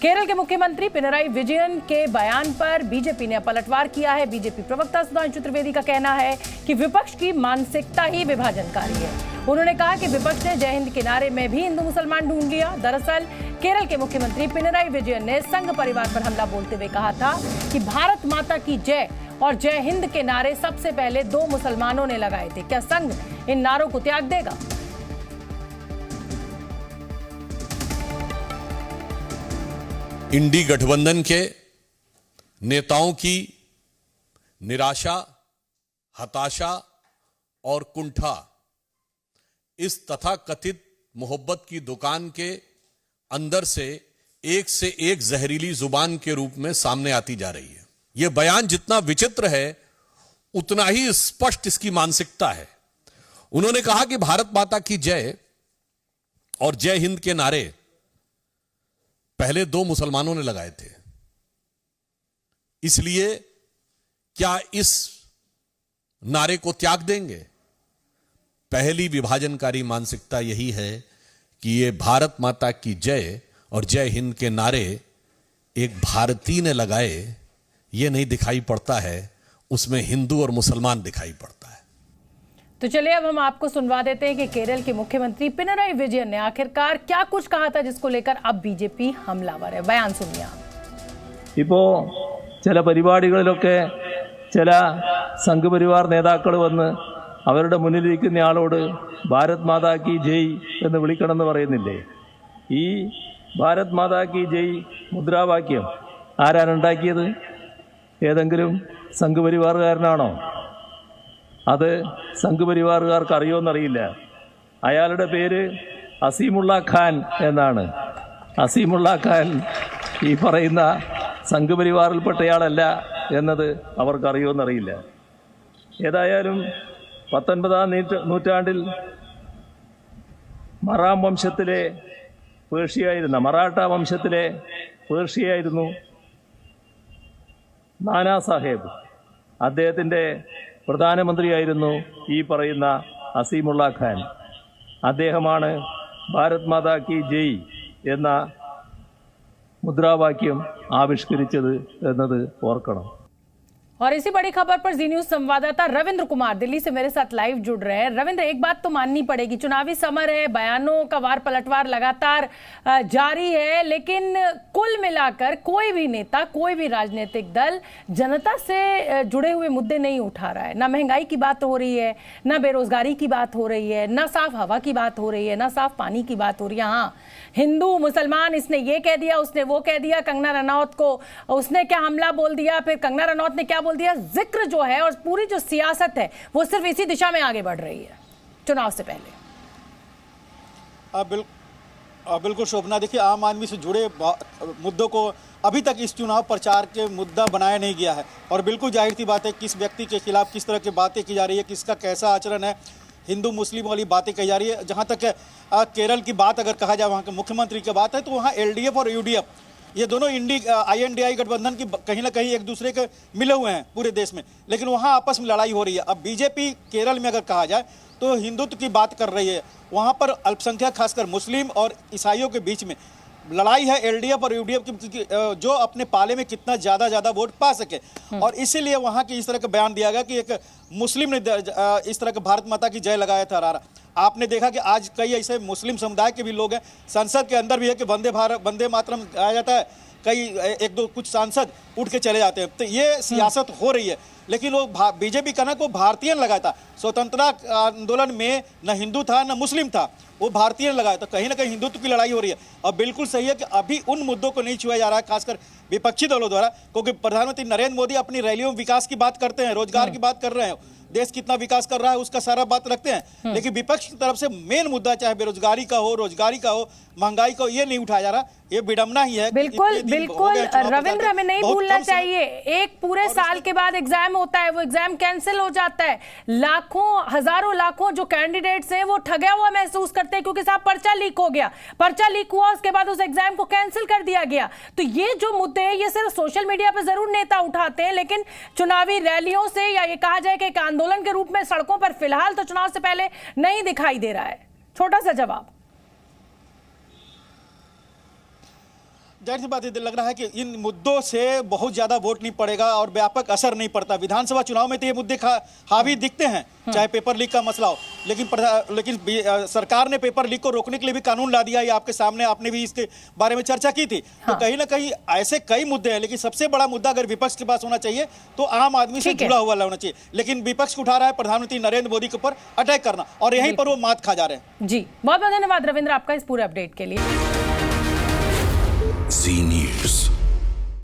केरल के मुख्यमंत्री पिनराई विजयन के बयान पर बीजेपी ने पलटवार किया है। बीजेपी प्रवक्ता सुधांशु त्रिवेदी का कहना है कि विपक्ष की मानसिकता ही विभाजनकारी है। उन्होंने कहा कि विपक्ष ने जय हिंद के नारे में भी हिंदू मुसलमान ढूंढ लिया। दरअसल केरल के मुख्यमंत्री पिनराई विजयन ने संघ परिवार पर हमला बोलते हुए कहा था कि भारत माता की जय और जय हिंद के नारे सबसे पहले 2 मुसलमानों ने लगाए थे। क्या संघ इन नारों को त्याग देगा? इंडी गठबंधन के नेताओं की निराशा, हताशा और कुंठा इस तथाकथित मोहब्बत की दुकान के अंदर से एक जहरीली जुबान के रूप में सामने आती जा रही है। यह बयान जितना विचित्र है उतना ही स्पष्ट इसकी मानसिकता है। उन्होंने कहा कि भारत माता की जय और जय हिंद के नारे पहले 2 मुसलमानों ने लगाए थे, इसलिए क्या इस नारे को त्याग देंगे? पहली विभाजनकारी मानसिकता यही है कि ये भारत माता की जय और जय हिंद के नारे एक भारतीय ने लगाए, ये नहीं दिखाई पड़ता है, उसमें हिंदू और मुसलमान दिखाई पड़ता है। तो चलिए अब हम आपको सुनवा देते हैं कि केरल के मुख्यमंत्री पिनराई विजयन ने आखिरकार क्या कुछ कहा था जिसको लेकर अब बीजेपी हमलावर है। बयान सुनिए। ഇപ്പോ ചില പരിപാടികളിലൊക്കെ ചില സംഘപരിവാർ നേതാക്കൾ വന്ന് അവരുടെ മുന്നിലിരിക്കുന്നയാളോട് ഭാരത് മാതാ കി ജയ് എന്ന് വിളിക്കണമെന്ന് പറയുന്നില്ലേ? ഈ ഭാരത് മാതാ കി ജയ് മുദ്രാവാക്യം ആരാണ് ഉണ്ടാക്കിയത്? ഏതെങ്കിലും സംഘപരിവാറുകാരനാണോ? അത് സംഘപരിവാറുകാർക്ക് അറിയുമെന്നറിയില്ല. അയാളുടെ പേര് അസീമുള്ള ഖാൻ എന്നാണ്. അസീമുള്ള ഖാൻ ഈ പറയുന്ന സംഘപരിവാറിൽപ്പെട്ടയാളല്ല എന്നത് അവർക്ക് അറിയുമെന്നറിയില്ല. ഏതായാലും 19-ാം നൂറ്റാണ്ടിൽ മറാം വംശത്തിലെ പേർഷ്യയായിരുന്ന മറാഠ വംശത്തിലെ പേർഷ്യയായിരുന്നു നാനാ സാഹേബ്. അദ്ദേഹത്തിൻ്റെ പ്രധാനമന്ത്രിയായിരുന്നു ഈ പറയുന്ന അസീമുള്ള ഖാൻ. അദ്ദേഹമാണ് ഭാരത് മാതാ കി ജയ് എന്ന മുദ്രാവാക്യം ആവിഷ്കരിച്ചത് എന്നത് ഓർക്കണം. और इसी बड़ी खबर पर जी न्यूज संवाददाता रविंद्र कुमार दिल्ली से मेरे साथ लाइव जुड़ रहे हैं। रविंद्र, एक बात तो माननी पड़ेगी, चुनावी समर है, बयानों का वार पलटवार लगातार जारी है, लेकिन कुल मिलाकर कोई भी नेता, कोई भी राजनीतिक दल जनता से जुड़े हुए मुद्दे नहीं उठा रहा है। ना महंगाई की बात हो रही है, ना बेरोजगारी की बात हो रही है, ना साफ हवा की बात हो रही है, ना साफ पानी की बात हो रही है। हाँ, हिंदू मुसलमान इसने ये कह दिया, उसने वो कह दिया, कंगना रनौत को उसने क्या हमला बोल दिया, फिर कंगना रनौत ने क्या बोल दिया। जिक्र जो है और पूरी जो सियासत है वो सिर्फ इसी दिशा में आगे बढ़ रही है चुनाव से पहले। बिल्कुल शोभना, देखिए आम आदमी से जुड़े मुद्दों को अभी तक इस चुनाव प्रचार के मुद्दा बनाया नहीं गया है। और बिल्कुल जाहिर सी बात है, किस व्यक्ति के खिलाफ किस तरह की बातें की जा रही है, किसका कैसा आचरण है, हिंदू मुस्लिम वाली बातें कही जा रही है। जहाँ तक केरल की बात अगर कहा जाए, वहाँ के मुख्यमंत्री की बात है, तो वहाँ LDF और UDF ये दोनों INDI गठबंधन की कहीं ना कहीं एक दूसरे के मिले हुए हैं पूरे देश में, लेकिन वहाँ आपस में लड़ाई हो रही है। अब बीजेपी केरल में अगर कहा जाए तो हिंदुत्व की बात कर रही है, वहाँ पर अल्पसंख्यक खासकर मुस्लिम और ईसाइयों के बीच में लड़ाई है LDF और UDF की, जो अपने पाले में कितना ज़्यादा वोट पा सके। और इसीलिए वहाँ की इस तरह का बयान दिया गया कि एक मुस्लिम ने इस तरह का भारत माता की जय लगाया था नारा। आपने देखा कि आज कई ऐसे मुस्लिम समुदाय के भी लोग हैं, संसद के अंदर भी है कि वंदे मातरम गाया जाता है, कई 1-2 कुछ सांसद उठ के चले जाते हैं। तो ये सियासत हो रही है, लेकिन वो बीजेपी का ना को भारतीय लगाया था। स्वतंत्रता आंदोलन में न हिंदू था न मुस्लिम था, वो भारतीय लगाया। तो कहीं ना कहीं हिंदुत्व की लड़ाई हो रही है। और बिल्कुल सही है कि अभी उन मुद्दों को नहीं छुआ जा रहा है, खासकर विपक्षी दलों द्वारा, क्योंकि प्रधानमंत्री नरेंद्र मोदी अपनी रैलियों में विकास की बात करते हैं, रोजगार की बात कर रहे हैं, देश कितना विकास कर रहा है उसका सारा बात रखते हैं, लेकिन विपक्ष की तरफ से मेन मुद्दा चाहे बेरोजगारी का हो, रोजगारी का हो, महंगाई का हो, ये नहीं उठाया जा रहा। ये विडंबना ही है। बिल्कुल बिल्कुल रविंद्र, हमें नहीं भूलना चाहिए, एक पूरे साल के बाद एग्जाम होता है, वो एग्जाम कैंसिल हो जाता है। लाखों हजारों लाखों जो कैंडिडेट्स हैं वो ठगा हुआ महसूस करते हैं, क्योंकि साहब पर्चा लीक हो गया, पर्चा लीक हुआ, उसके बाद उस एग्जाम को कैंसिल कर दिया गया। तो ये जो मुद्दे हैं ये सिर्फ सोशल मीडिया पर जरूर नेता उठाते हैं, लेकिन चुनावी रैलियों से या ये कहा जाए कि एक आंदोलन के रूप में सड़कों पर फिलहाल तो चुनाव से पहले नहीं दिखाई दे रहा है। छोटा सा जवाब। जाहिर सी बात है, लग रहा है कि इन मुद्दों से बहुत ज्यादा वोट नहीं पड़ेगा और व्यापक असर नहीं पड़ता। विधानसभा चुनाव में तो ये मुद्दे हावी दिखते हैं, चाहे पेपर लीक का मसला हो, लेकिन सरकार ने पेपर लीक को रोकने के लिए भी कानून ला दिया। ये आपके सामने, आपने भी इसके बारे में चर्चा की थी। तो कहीं ना कहीं ऐसे कई मुद्दे हैं, लेकिन सबसे बड़ा मुद्दा अगर विपक्ष के पास होना चाहिए तो आम आदमी से जुड़ा हुआ होना चाहिए। लेकिन विपक्ष उठा रहा है प्रधानमंत्री नरेंद्र मोदी के ऊपर अटैक करना, और यहीं पर वो मात खा जा रहे हैं। जी, बहुत बहुत धन्यवाद रविंद्र आपका इस पूरे अपडेट के लिए। जी न्यूज़।